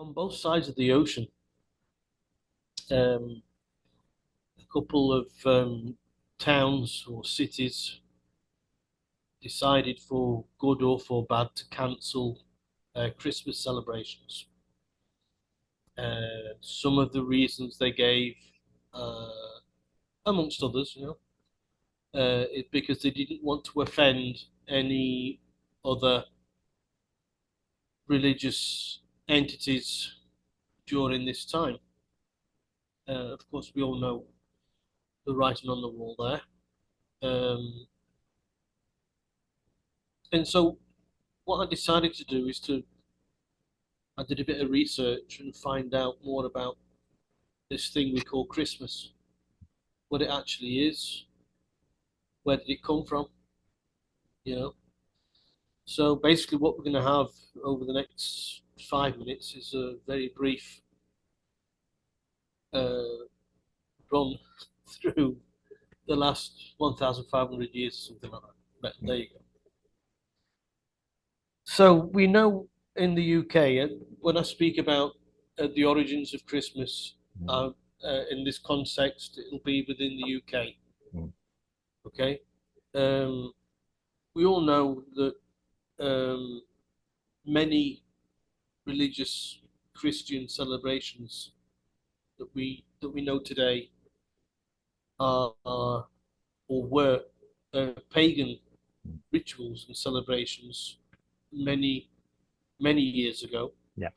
on both sides of the ocean, a couple of towns or cities decided, for good or for bad, to cancel Christmas celebrations. Some of the reasons they gave, uh, amongst others, is because they didn't want to offend any other religious entities during this time. Of course, we all know the writing on the wall there. And so what I decided to do is I did a bit of research and find out more about this thing we call Christmas, what it actually is, where did it come from, you know. So basically what we're going to have over the next 5 minutes is a very brief run through the last 1,500 years, something like that. But there you go. So we know in the UK, when I speak about the origins of Christmas, in this context, it'll be within the UK. Okay. We all know that many religious Christian celebrations that we know today are or were pagan rituals and celebrations many years ago. Yeah.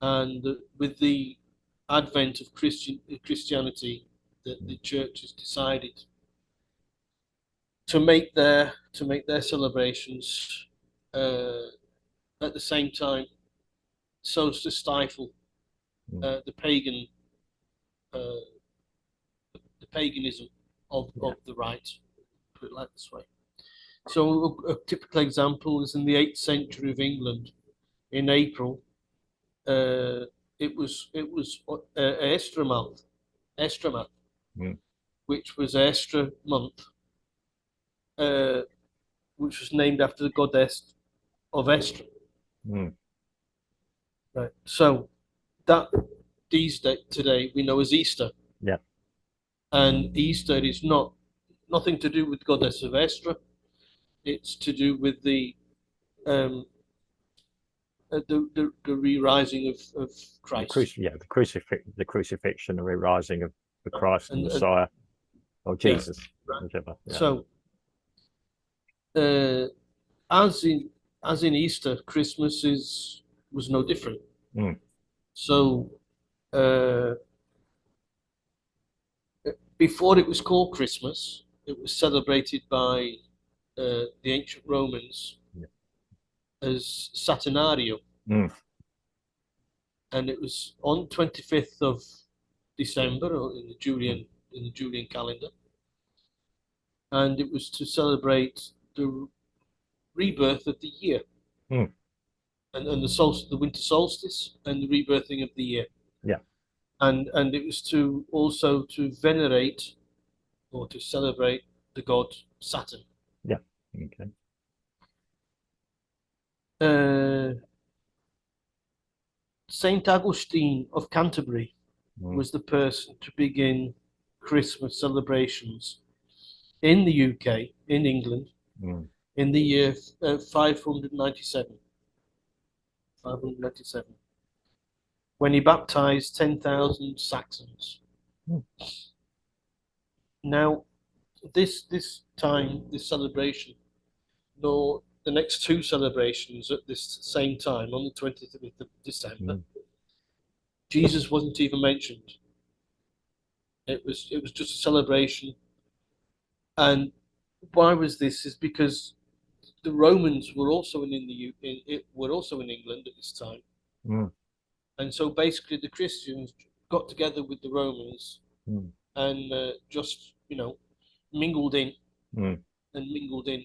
And with the advent of Christianity, the church has decided to make their celebrations at the same time, so as to stifle the paganism of the rite, put it like this way. So a typical example is in the 8th century of England. In April, it was Estramath, which was Estra month, which was named after the goddess of Estra. Right. So that today we know as Easter. Yeah. And Easter is nothing to do with goddess of Estra. It's to do with the re-rising of Christ. The crucifixion, the re-rising of the Christ, the Messiah, or Jesus. Yeah, whichever. Yeah. So, as in Easter, Christmas was no different. So, before it was called Christmas, it was celebrated by the ancient Romans as Saturnario. And it was on 25th of December, or in the Julian calendar, and it was to celebrate the rebirth of the year, and the winter solstice and the rebirthing of the year. Yeah. And it was to also to venerate or to celebrate the god Saturn. Yeah. Okay. Saint Augustine of Canterbury was the person to begin Christmas celebrations in the UK, in England, in the year 597, when he baptized 10,000 Saxons. Now, this celebration, nor the next two celebrations at this same time, on the 25th of December, Jesus wasn't even mentioned. It was just a celebration. And why was this? Is because the Romans were also in England at this time. And so basically the Christians got together with the Romans and just, mingled in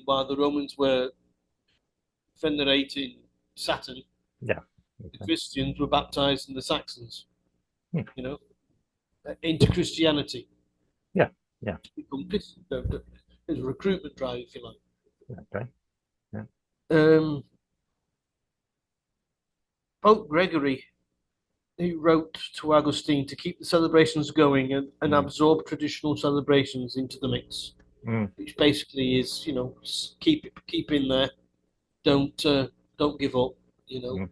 while the Romans were venerating Saturn. Yeah. Okay. The Christians were baptizing the Saxons, into Christianity. Yeah. Yeah. To become Christian. There's a recruitment drive, if you like. Okay. Yeah. Pope Gregory he wrote to Augustine to keep the celebrations going and absorb traditional celebrations into the mix, which basically is, you know, keep in there, don't give up, you know,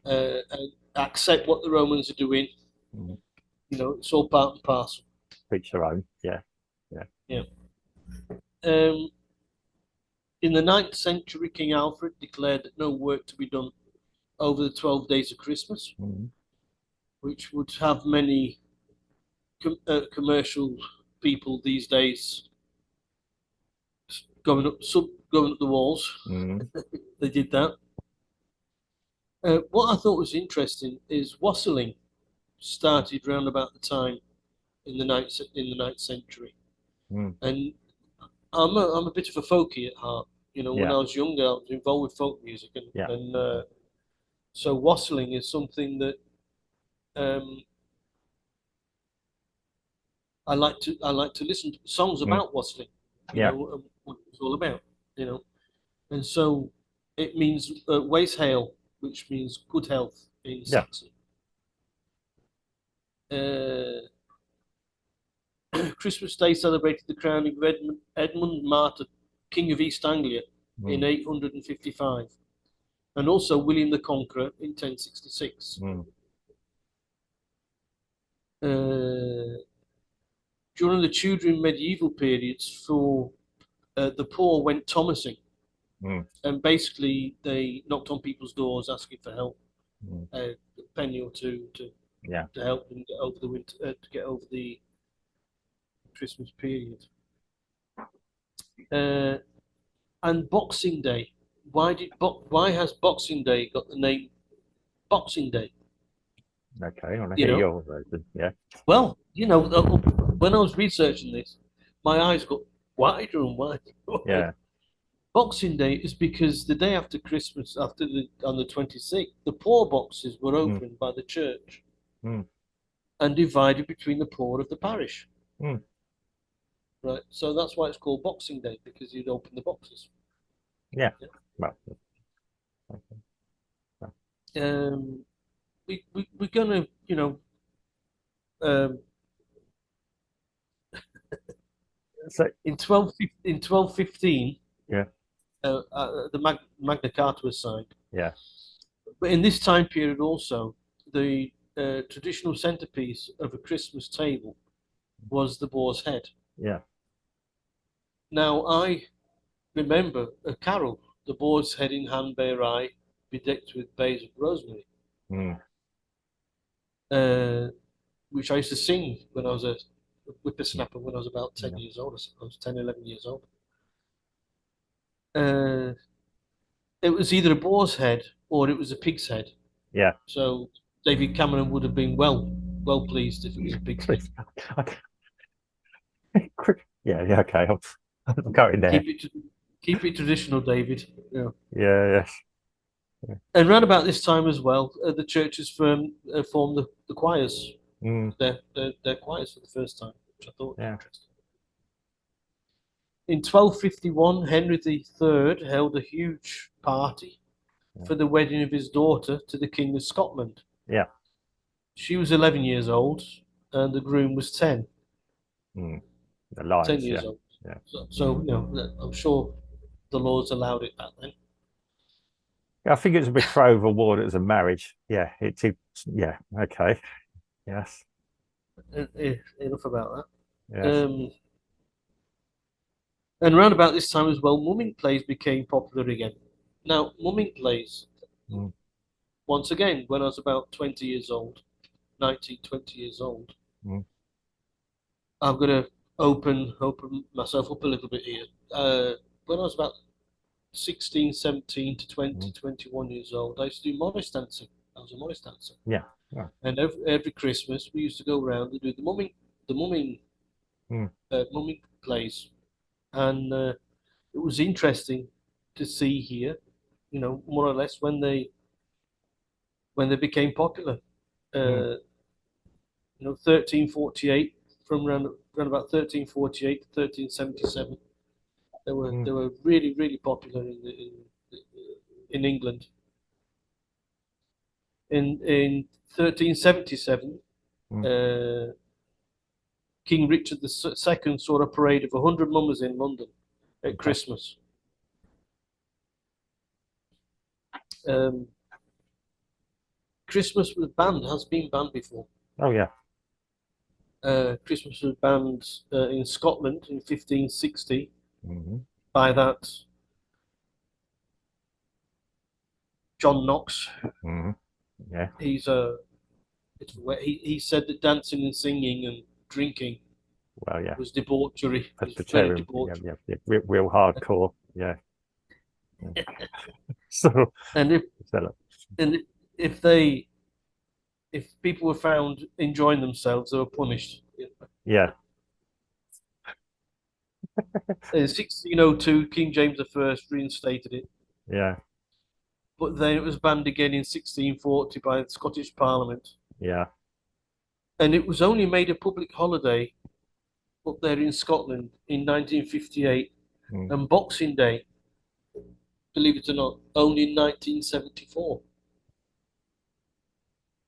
and accept what the Romans are doing. You know, it's all part and parcel. Each their own. Yeah. In the 9th century, King Alfred declared that no work to be done over the 12 days of Christmas, which would have many commercial people these days going up the walls. They did that. What I thought was interesting is wassailing started around about the time in the 9th century, and I'm a bit of a folkie at heart. You know, when I was younger, I was involved with folk music, and so wassailing is something that I like to listen to songs about wassailing. You know what it's all about. You know, and so it means Weishale, which means good health in Saxon. Christmas Day celebrated the crowning of Edmund Martyr, King of East Anglia, in 855, and also William the Conqueror in 1066. During the Tudor and medieval periods, for the poor went Thomasing, and basically they knocked on people's doors asking for help, a penny or two to help them get over the winter, to get over the Christmas period. And Boxing Day. Why has Boxing Day got the name Boxing Day? Okay, I want to hear your version. Yeah. Well, you know, when I was researching this, my eyes got wider and wider. Yeah. Boxing Day is because the day after Christmas, on the 26th, the poor boxes were opened by the church and divided between the poor of the parish. Right, so that's why it's called Boxing Day, because you'd open the boxes. Yeah. Well. We're gonna, you know, so in 1215, the Magna Carta was signed. Yeah. But in this time period also, the traditional centerpiece of a Christmas table was the boar's head. Yeah. Now, I remember a carol, the boar's head in hand bear I, bedecked with bays of rosemary, which I used to sing when I was a whippersnapper, when I was about 10 years old. I was 10, 11 years old. It was either a boar's head or it was a pig's head. Yeah. So David Cameron would have been well pleased if it was a pig's head. Yeah, okay. I'm going there. Keep it traditional, David. Yeah. Yes. Yeah. And around about this time as well, the churches formed the choirs. Their choirs for the first time, which I thought was interesting. In 1251, Henry III held a huge party for the wedding of his daughter to the King of Scotland. Yeah. She was 11 years old, and the groom was 10. The lines, 10 years old. Yeah. So, you know, I'm sure the laws allowed it back then. I think it's a betrothal more than it was a marriage. Yeah, yeah, okay. Yes. Enough about that. Yes. And around about this time as well, mumming plays became popular again. Now, mumming plays, once again, when I was about 20 years old, 19, 20 years old, I'm going to open myself up a little bit here. When I was about 16, 17 to 20, 21 years old, I used to do Morris dancing. I was a Morris dancer. Yeah. And every Christmas, we used to go around and do the mumming plays. And it was interesting to see here, you know, more or less when they became popular. You know, 1348, from around about 1348 to 1377, they were really popular in England. In 1377, King Richard II saw a parade of 100 mummers in London at Christmas. Christmas was banned, has been banned before. Oh yeah. Christmas was banned in Scotland in 1560 Mhm. by that John Knox. Mhm. Yeah. He said that dancing and singing and drinking Well, yeah. was debauchery. It was very Presbyterian. Yeah, debauchery. yeah. Real hardcore. Yeah. So, And if so, and if they if people were found enjoying themselves, they were punished. yeah. In 1602, King James I reinstated it, Yeah. but then it was banned again in 1640 by the Scottish Parliament. Yeah. And it was only made a public holiday up there in Scotland in 1958, Mm. and Boxing Day, believe it or not, only in 1974.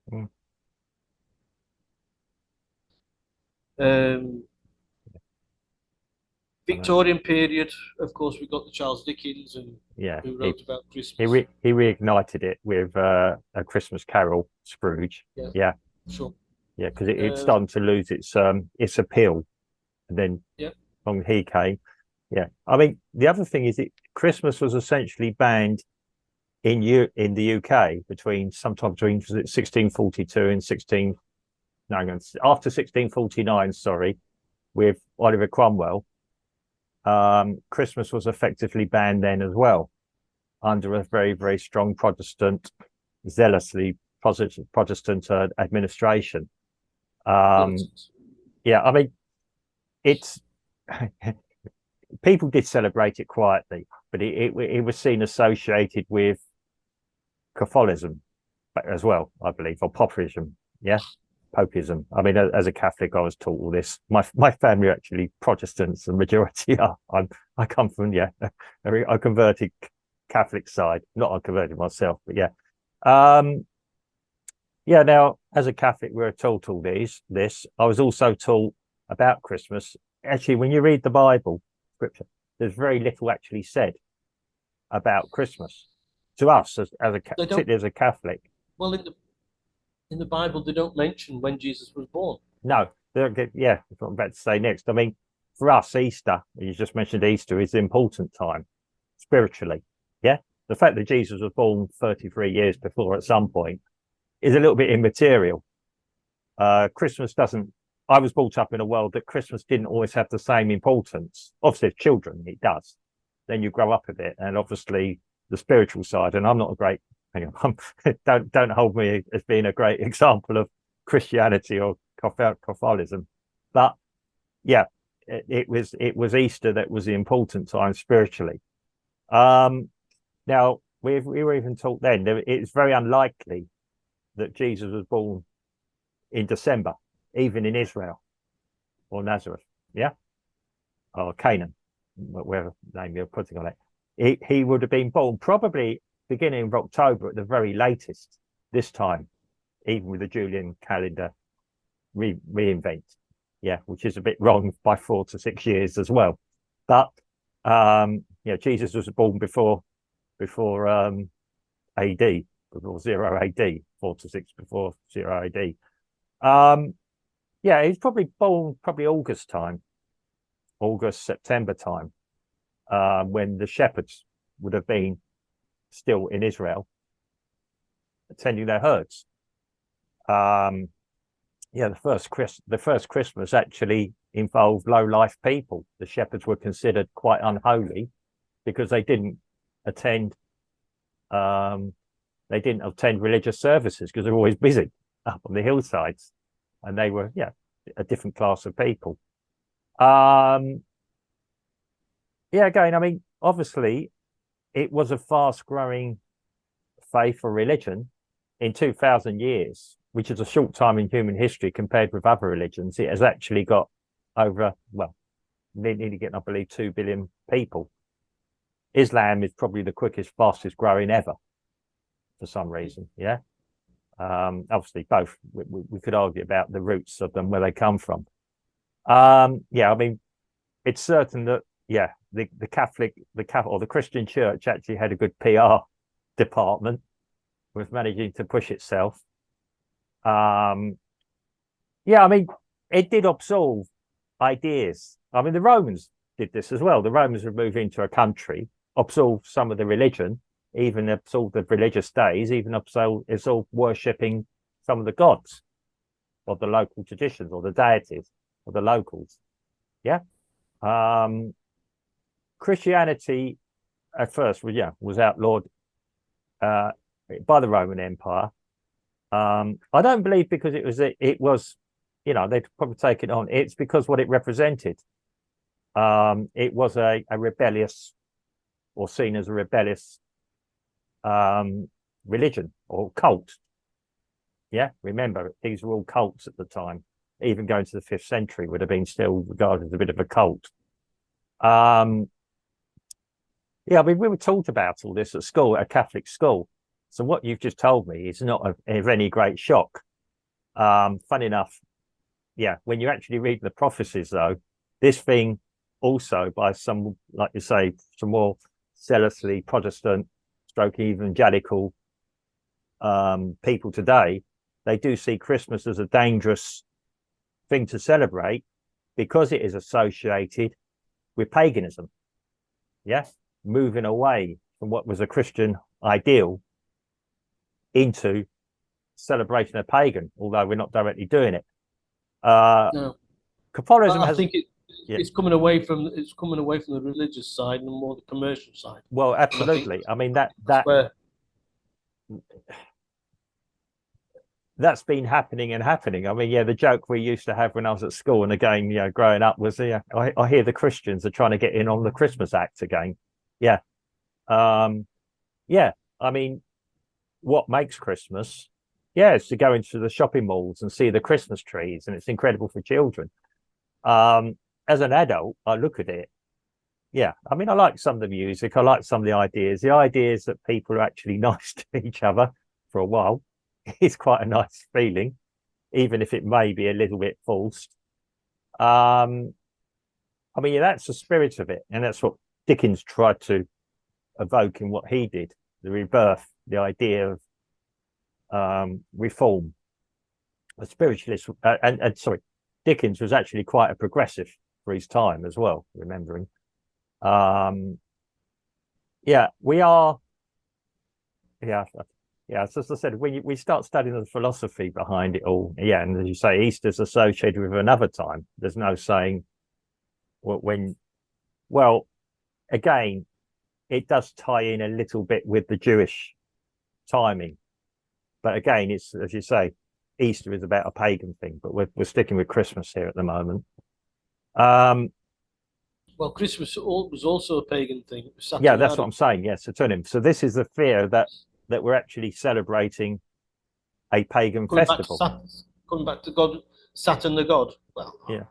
Mm. Victorian period, of course, we got the Charles Dickens and Yeah. who wrote about Christmas. He reignited it with A Christmas Carol, Scrooge. Yeah. Yeah. Sure. Yeah, because it's starting to lose its appeal. And then along he came. Yeah. I mean, the other thing is Christmas was essentially banned in the UK sometime between 1642 and after 1649, sorry, with Oliver Cromwell. Christmas was effectively banned then as well, under a very, very strong zealously Protestant administration. Yeah, I mean, it's people did celebrate it quietly, but it was seen associated with Catholicism as well, I believe, or Popism. Yeah, Popism. I mean, as a Catholic, I was taught all this. My family are actually Protestants, the majority are. I come from a converted Catholic side. Not I converted myself, but yeah. Yeah. Now, as a Catholic, we were taught all this. I was also taught about Christmas. Actually, when you read the Bible, Scripture, there's very little actually said about Christmas to us particularly as a Catholic. Well, in the Bible, they don't mention when Jesus was born. No, yeah, that's what I'm about to say next. I mean, for us, Easter, you just mentioned Easter, is the important time spiritually. Yeah, the fact that Jesus was born 33 years before at some point is a little bit immaterial. Christmas doesn't. I was brought up in a world that Christmas didn't always have the same importance. Obviously, as children, it does. Then you grow up a bit, and obviously the spiritual side. And I'm not a great. Don't hold me as being a great example of Christianity or Catholicism, but yeah, it was Easter that was the important time spiritually. Now we were even taught then that it's very unlikely that Jesus was born in December, even in Israel or Nazareth, yeah, or Canaan, whatever name you're putting on it. He would have been born probably beginning of October at the very latest this time, even with the Julian calendar reinvent. Yeah, which is a bit wrong by 4 to 6 years as well. But Jesus was born before AD, before 0 AD, 4 to 6 before 0 AD. Yeah, he's probably born August time, September time, when the shepherds would have been still in Israel, tending their herds. The first Christmas actually involved low-life people. The shepherds were considered quite unholy because they didn't attend religious services because they're always busy up on the hillsides, and they were a different class of people. Again, I mean, obviously it was a fast-growing faith or religion. In 2,000 years, which is a short time in human history compared with other religions, it has actually got over, nearly getting, I believe, 2 billion people. Islam is probably the fastest growing ever for some reason. Yeah. Obviously, both we could argue about the roots of them, where they come from. Yeah, I mean, it's certain that the Christian Church actually had a good PR department, was managing to push itself. Yeah, I mean, it did absorb ideas. I mean, the Romans did this as well. The Romans would move into a country, absorb some of the religion, even absorb the religious days, even absorb worshipping some of the gods of the local traditions or the deities of the locals. Yeah. Christianity at first was outlawed by the Roman Empire. I don't believe because it was they'd probably take it on. It's because what it represented. It was a rebellious, or seen as a rebellious religion or cult. Yeah, remember, these were all cults at the time. Even going to the 5th century would have been still regarded as a bit of a cult. Yeah, I mean, we were taught about all this at school, at a Catholic school. So what you've just told me is not of any great shock. Funny enough, yeah, when you actually read the prophecies, though, this thing also by some, like you say, some more zealously Protestant, stroke evangelical people today, they do see Christmas as a dangerous thing to celebrate because it is associated with paganism. Yeah, moving away from what was a Christian ideal into celebration of pagan, although we're not directly doing it. No, Catholicism I think it's coming away from the religious side and more the commercial side. Well, absolutely. I mean that's been happening. I mean, yeah, the joke we used to have when I was at school and again, growing up was, I hear the Christians are trying to get in on the Christmas act again. Yeah. Yeah. I mean, what makes Christmas? Yeah, it's to go into the shopping malls and see the Christmas trees, and it's incredible for children. As an adult, I look at it. Yeah, I mean, I like some of the music. I like some of the ideas. The ideas that people are actually nice to each other for a while is quite a nice feeling, even if it may be a little bit forced. I mean, that's the spirit of it, and that's what Dickens tried to evoke in what he did: the rebirth, the idea of reform. A spiritualist, and sorry, Dickens was actually quite a progressive for his time as well. Remembering, yeah, we are. Yeah, so as I said, when we start studying the philosophy behind it all, yeah, and as you say, Easter's associated with another time. There's no saying when. Well, again, it does tie in a little bit with the Jewish timing, but again, it's, as you say, Easter is about a pagan thing, but we're sticking with Christmas here at the moment. Well, Christmas was also a pagan thing. Yeah, that's what I'm saying. Yes, Saturnian. So this is the fear that we're actually celebrating a pagan festival. Coming back to God, Saturn the god. Well, yeah,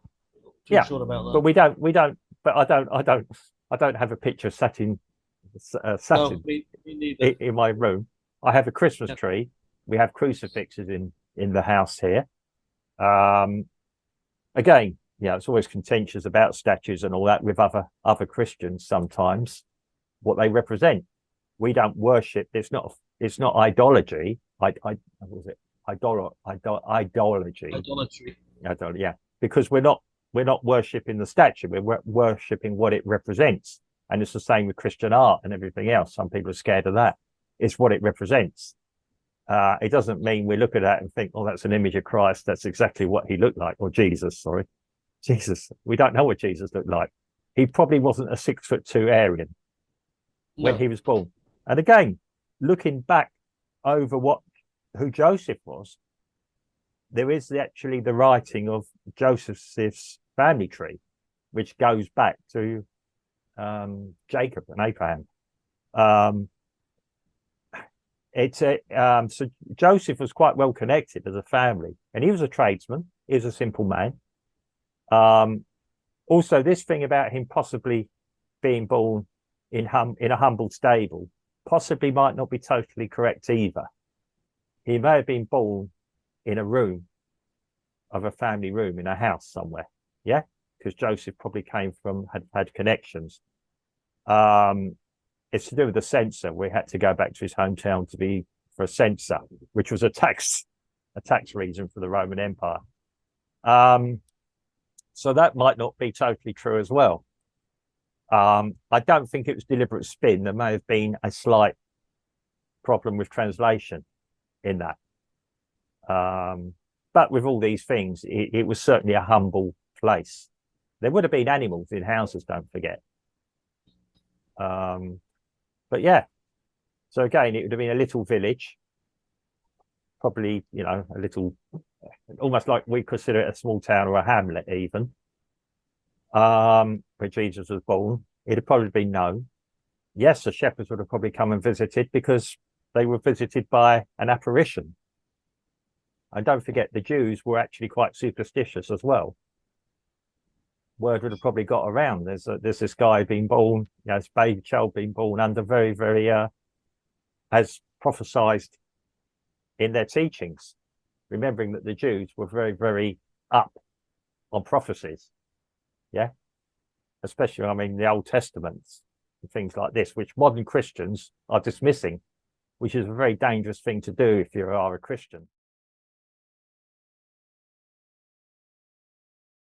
too sure about that. But we don't. But I don't have a picture of Saturn. No, me neither. In my room. I have a Christmas tree. We have crucifixes in the house here. Again, it's always contentious about statues and all that with other Christians sometimes, what they represent. We don't worship. It's not idolatry. What was it? Idolatry. Yeah, because we're not worshipping the statue. We're worshipping what it represents. And it's the same with Christian art and everything else. Some people are scared of that. It's what it represents. It doesn't mean we look at that and think, oh, that's an image of Christ. That's exactly what he looked like. Or Jesus, sorry. Jesus. We don't know what Jesus looked like. He probably wasn't a 6'2" Aryan when he was born. And again, looking back over who Joseph was, there is actually the writing of Joseph's family tree, which goes back to Jacob and Abraham. So Joseph was quite well connected as a family, and he was a tradesman. He was a simple man. Also, this thing about him possibly being born in a humble stable possibly might not be totally correct either. He may have been born in a room of a family room in a house somewhere. Yeah, because Joseph probably came from had connections. It's to do with the censer. We had to go back to his hometown to be for a censer, which was a tax reason for the Roman Empire. So that might not be totally true as well. I don't think it was deliberate spin. There may have been a slight problem with translation in that. But with all these things, it was certainly a humble place. There would have been animals in houses, don't forget. But yeah, so again, it would have been a little village, probably, you know, a little, almost like we consider it a small town or a hamlet even, where Jesus was born. It had probably been known. Yes, the shepherds would have probably come and visited because they were visited by an apparition. And don't forget, the Jews were actually quite superstitious as well. Word would have probably got around. There's this guy being born, you know, this baby child being born under very, very, as prophesied in their teachings, remembering that the Jews were very, very up on prophecies. Yeah. Especially, I mean, the Old Testaments and things like this, which modern Christians are dismissing, which is a very dangerous thing to do if you are a Christian.